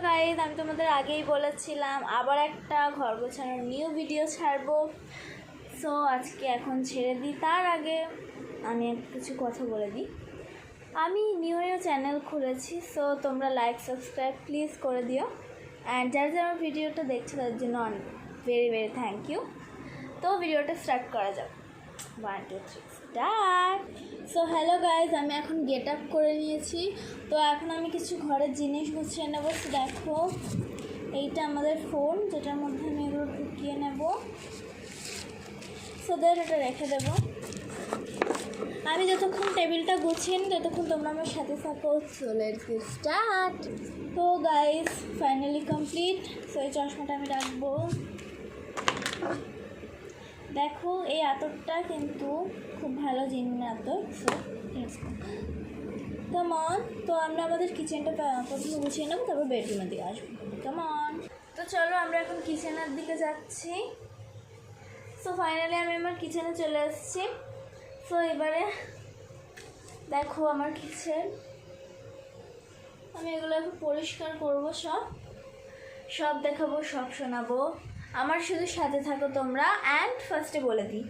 Guys, আমি তোমাদের আগেই বলেছিলাম আবার একটা ঘর গোছানোর নিউ ভিডিও ছাড়বো। সো আজকে এখন ছেড়ে দিই, তার আগে আমি কিছু কথা বলে দিই। আমি নিউ চ্যানেল খুলেছি, সো তোমরা লাইক সাবস্ক্রাইব প্লিজ করে দিও। অ্যান্ড যারা যারা আমার ভিডিওটা দেখছো তাদের জন্য ভেরি ভেরি থ্যাংক ইউ। তো ভিডিওটা স্টার্ট করা যাক। 1 2 3 স্টার্ট। সো হ্যালো গাইজ, আমি এখন গেট আপ করে নিয়েছি। তো এখন আমি কিছু ঘরের জিনিস গুছিয়ে নেবো। তো দেখো, এইটা আমাদের ফোন, যেটার মধ্যে আমি এগুলো ঢুকিয়ে নেব। সো দেন এটা রেখে দেবো। আমি যতক্ষণ টেবিলটা গুছিয়ে নিই ততক্ষণ তোমরা আমার সাথে থাকো। So let's get start. তো গাইজ ফাইনালি কমপ্লিট। সো এই চশমাটা আমি রাখবো। দেখো, এই আতরটা কিন্তু খুব ভালো জিনিস আতর। সো কেমন, তো আমরা আমাদের কিচেনটা প্রথমে গুছিয়ে নেবো, তারপর বেডরুমের দিকে আসবো। কেমন, তো চলো আমরা এখন কিচেনের দিকে যাচ্ছি। সো ফাইনালি আমি আমার কিচেনে চলে এসেছি। সো এবারে দেখো আমার কিচেন, আমি এগুলো এখন পরিষ্কার করবো, সব দেখাবো, সব শোনাবো। আমার শুধু সাথে থাকো তোমরা। অ্যান্ড ফার্স্টে বলে দিই,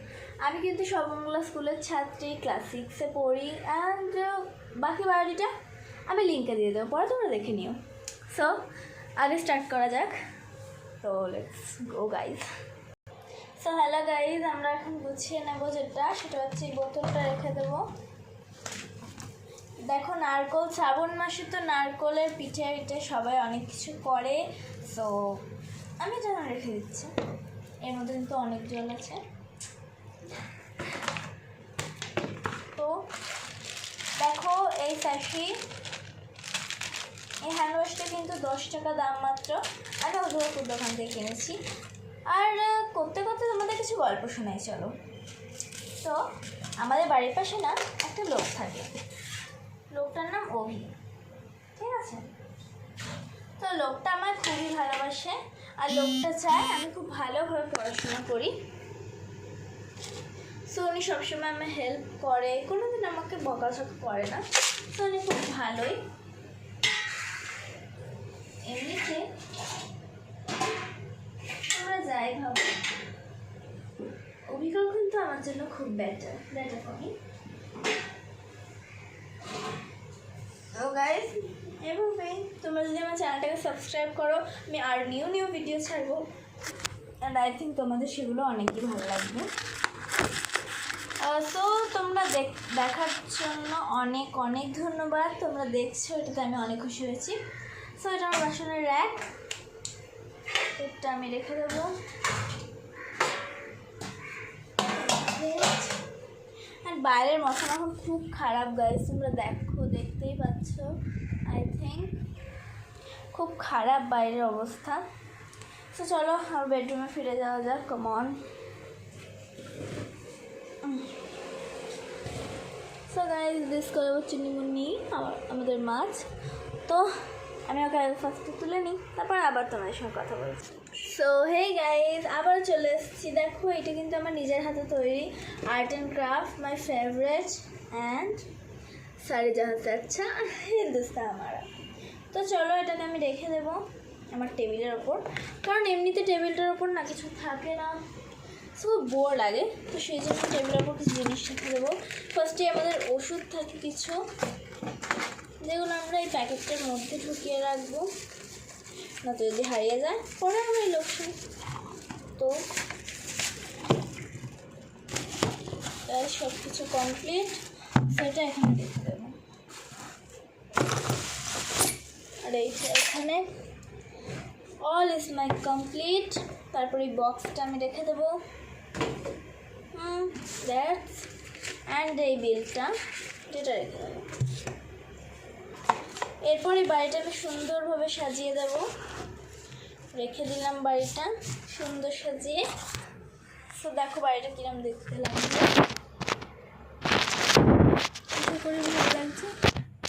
আমি কিন্তু সর্বমঙ্গলা স্কুলের ছাত্রী, ক্লাস 6-এ পড়ি। অ্যান্ড বাকি বায়োডিটা আমি লিঙ্কে দিয়ে দেবো, পরে তোমরা দেখে নিও। সো আগে স্টার্ট করা যাক। তো let's go guys. So hello guys, আমরা এখন গুছিয়ে নেবো সেটা হচ্ছে এই বোতলটা রেখে দেবো। দেখো, নারকোল, শ্রাবণ মাসে তো নারকোলের পিঠে সবাই অনেক কিছু করে। সো আমি এটা রেখে দিচ্ছি। এর মধ্যে কিন্তু অনেক জল আছে। তো দেখো, এই স্যাশি, এই হ্যান্ড ওয়াশটা কিন্তু 10 টাকা দাম মাত্র। আমি উদয়পুর দোকান থেকে কিনেছি। আর করতে করতে তোমাদের কিছু গল্প শোনাই, চলো। তো আমাদের বাড়ির পাশে না একটা লোক থাকে, লোকটার নাম অভি, ঠিক আছে? তো লোকটা আমার খুবই ভালোবাসে, আর লোকটা চায় আমি খুব ভালোভাবে পড়াশোনা করি। সো উনি সবসময় আমার হেল্প করে, কোনোদিন আমাকে বকাঝকা করে না। তো উনি খুব ভালোই। এমনিতে আমরা যাই ভাবো, অভিজ্ঞতা কিন্তু আমার জন্য খুব বেটার করি। তো গাইজ, এভাবেই তোমরা যদি আমার চ্যানেলটাকে সাবস্ক্রাইব করো, আমি আর নিউ ভিডিও ছাড়বো। অ্যান্ড আই থিঙ্ক তোমাদের সেগুলো অনেকই ভালো লাগবে। সো তোমরা দেখার জন্য অনেক অনেক ধন্যবাদ। তোমরা দেখছো, এটাতে আমি অনেক খুশি হয়েছি। সো এটা আমার বাসনের র্যাক, এটা আমি রেখে দেবো। আর বাইরের মৌসুম এখন খুব খারাপ গাইজ, তোমরা দেখতেই পাচ্ছ। আই থিঙ্ক খুব খারাপ বাইরের অবস্থা। সো চলো আমার বেডরুমে ফিরে যাওয়া যাক। কমন। সো গাইজ, দিস করবো চিনিমুনি, আমাদের মাছ। তো আমি ওকে ফার্স্টে তুলে নিই, তারপর আবার তোমাদের সঙ্গে কথা বলছি। সো হেই গাইজ, আবার চলে এসেছি। দেখো, এটা কিন্তু আমার নিজের হাতে তৈরি art and craft, my favourite. And সারি জাহাজ আচ্ছা হিন্দুস্তান আমারা। তো চলো এটাকে আমি রেখে দেবো আমার টেবিলের ওপর, কারণ এমনিতে টেবিলটার ওপর না কিছু থাকে না, খুব বোর লাগে। তো সেই জন্য টেবিলের ওপর কিছু জিনিস রেখে দেবো। ফার্স্টে আমাদের ওষুধ থাকে কিছু, যেগুলো আমরা এই প্যাকেটটার মধ্যে ঢুকিয়ে রাখবো, না তো যদি হারিয়ে যায় পরে আমরা এই লোকসান। তো সব কিছু কমপ্লিট, সেটা এখানে রেখে দেবো। আর এখানে অল ইজ মাই কমপ্লিট। তারপর এই বক্সটা আমি রেখে দেবো। দ্যাটস অ্যান্ড এই বিলটা, এটা রেখে দেবো। এরপর এই বাড়িটা আমি সুন্দরভাবে সাজিয়ে দেব। রেখে দিলাম বাড়িটা সুন্দর সাজিয়ে। তো দেখো বাড়িটা কিরম দেখতে লাগছে, করে ভালো লাগছে।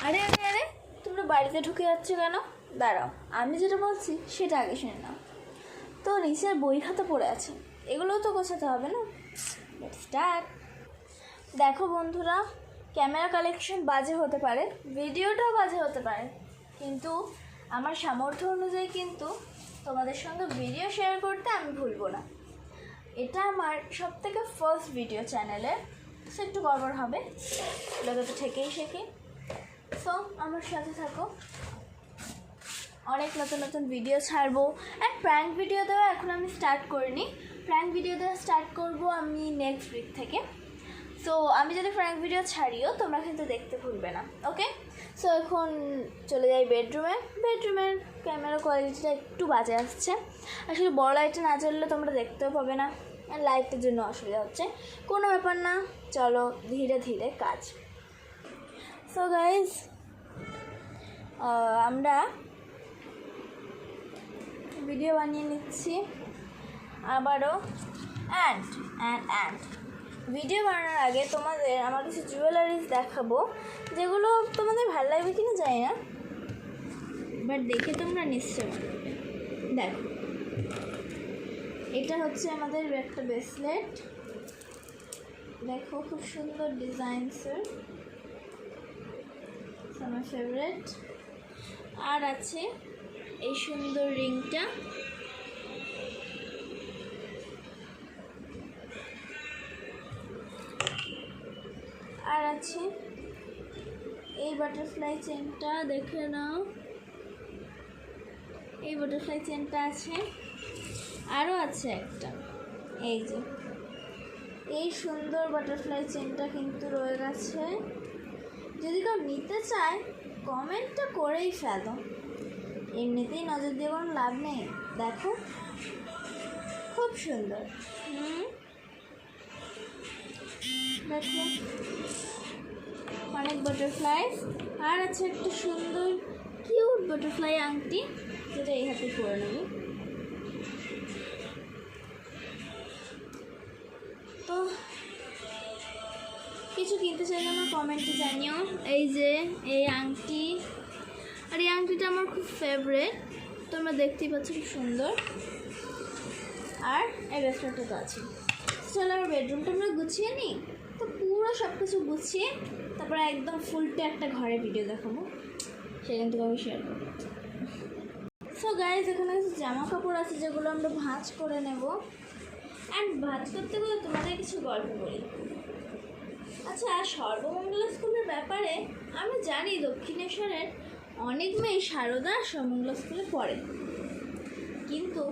আরে আরে আরে, তোমরা বাড়িতে ঢুকে যাচ্ছ কেন? দাঁড়াও, আমি যেটা বলছি সেটা আগে শুনে নাও। তো নিচের বই খাতা পড়ে আছে, এগুলোও তো গোছাতে হবে না। স্টার্ট। দেখো বন্ধুরা, ক্যামেরা কালেকশন বাজে হতে পারে, ভিডিওটাও বাজে হতে পারে, কিন্তু আমার সামর্থ্য অনুযায়ী কিন্তু তোমাদের সঙ্গে ভিডিও শেয়ার করতে আমি ভুলবো না। এটা আমার সবথেকে ফার্স্ট ভিডিও চ্যানেলে, সো একটু গড়বড় হবে, লোকে তো থেকেই শেখে। সো আমার সাথে থাকো, অনেক নতুন নতুন ভিডিও ছাড়বো। অ্যান্ড প্র্যাঙ্ক ভিডিও দেওয়া এখন আমি স্টার্ট করিনি, প্র্যাঙ্ক ভিডিও দেওয়া স্টার্ট করব আমি নেক্সট উইক থেকে। সো আমি যদি প্র্যাঙ্ক ভিডিও ছাড়িও তোমরা কিন্তু দেখতে ভুলবে না, ওকে? সো এখন চলে যাই বেডরুমের ক্যামেরা কোয়ালিটিটা একটু বাজে আসছে, আসলে বড় লাইটটা না জ্বললে তোমরা দেখতেও পাবে না, আর লাইটের জন্য অসুবিধা হচ্ছে। কোনো ব্যাপার না, চলো ধীরে ধীরে কাজ। সো গাইজ, আমরা ভিডিও বানিয়ে নিচ্ছি আবারও। অ্যান্ড ভিডিও বানানোর আগে তোমাদের আমার কিছু জুয়েলারিস দেখাবো, যেগুলো তোমাদের ভালো লাগবে কিনা জানি না, বাট দেখে তোমরা নিশ্চয় ভালো লাগবে। দেখো, এটা হচ্ছে আমাদের একটা ব্রেসলেট, দেখো খুব সুন্দর ডিজাইনসের, আমার ফেভারিট। আর আছে এই সুন্দর রিংটা, আর আছে এই বাটারফ্লাই চেনটা, দেখে নাও এই বাটারফ্লাই চেনটা আছে। আরও আছে একটা, এই যে এই সুন্দর বাটারফ্লাই চেনটা কিন্তু রয়ে গেছে। যদি কেউ নিতে চায় কমেন্টটা করেই ফেলো, এমনিতেই নজর দিয়ে কোনো লাভ নেই। দেখো খুব সুন্দর, দেখো অনেক বাটারফ্লাই। আর আছে একটা সুন্দর কিউট বাটারফ্লাই আংটি, যেটা এই হাতে পরে নেব। তো কিছু কিনতে চাইলে আমার কমেন্টে জানিও। এই যে এই আংটি, আর এই আংটিটা আমার খুব ফেভারিট, তোমরা দেখতেই পাচ্ছ খুব সুন্দর। আর এই ব্রেসলেটটা তো আছে। চলো আমার বেডরুমটা আমরা গুছিয়ে নিই। তো পুরো সব কিছু গুছিয়ে তারপরে একদম ফুলটে একটা ঘরে ভিডিও দেখাবো, সেখান থেকে আমি শেয়ার করবো। সো গাইজ, এখানে কিছু জামা কাপড় আছে যেগুলো আমরা ভাঁজ করে নেব। অ্যান্ড ভাঁজ করতে গেলে তোমাদের কিছু গল্প বলি। আচ্ছা, সর্বমঙ্গলা স্কুলের ব্যাপারে আমি জানি দক্ষিণেশ্বরের অনেক মেয়ে সারদা সর্বমঙ্গলা স্কুলে পড়ে, কিন্তু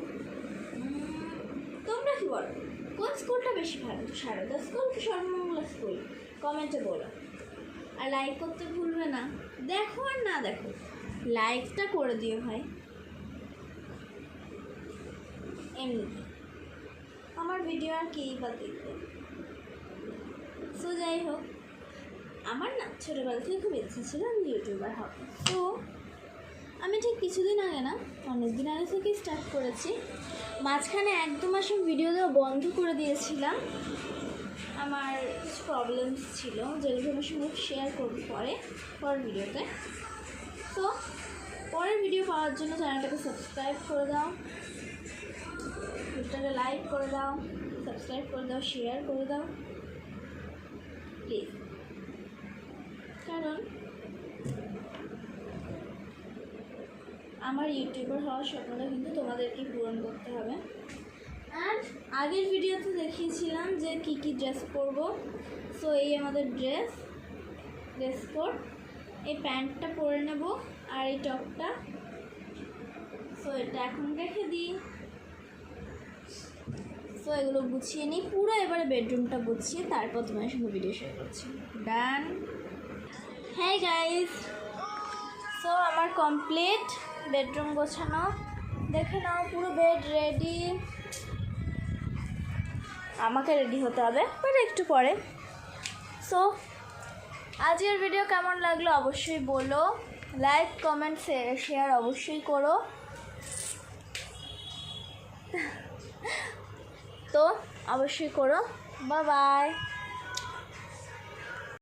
তোমরা কি বলো, কোন স্কুলটা বেশি ভালো, সারদা স্কুল কি সর্বমঙ্গলা স্কুল? কমেন্টে বলো। আর লাইক করতে ভুলবে না, দেখো আর না দেখো লাইকটা করে দিও ভাই, এমনিতে আমার ভিডিও আর কেই বা দেখবে। সো যাই হোক, আমার না ছোটোবেলা থেকে খুব ইচ্ছা ছিল আমি ইউটিউবার হব। তো আমি ঠিক কিছুদিন আগে না, অনেক দিন আগে থেকেই স্টার্ট করেছি। মাঝখানে 1-2 মাস ভিডিও দেওয়া বন্ধ করে দিয়েছিলাম, আমার কিছু প্রবলেমস ছিল যেগুলো আমার সঙ্গে শেয়ার করবো পরের ভিডিওতে। তো পরের ভিডিও পাওয়ার জন্য চ্যানেলটাকে সাবস্ক্রাইব করে দাও, ভিডিওটাকে লাইক করে দাও, সাবস্ক্রাইব করে দাও, শেয়ার করে দাও প্লিজ। কারণ আমার ইউটিউবার হওয়ার স্বপ্নটা কিন্তু তোমাদেরকে পূরণ করতে হবে। আর আগের ভিডিওতে দেখিয়েছিলাম যে কী কী ড্রেস পরবো। সো এই আমাদের ড্রেস কোড, এই প্যান্টটা পরে নেব আর এই টপটা। সো এটা এখন রেখে দিই। সো এগুলো গুছিয়ে নিই পুরো, এবারে বেডরুমটা গুছিয়ে তারপর তোমার সঙ্গে ভিডিও শেয়ার করছি। ডান। হ্যাঁ গাইজ, সো আমার কমপ্লিট বেডরুম গোছানো, দেখে নাও পুরো বেড রেডি। আমাকে রেডি হতে হবে বাট একটু পরে। সো আজকের ভিডিও কেমন লাগলো অবশ্যই বলো, লাইক কমেন্ট শেয়ার অবশ্যই করো। তো অবশ্যই করো। Bye bye.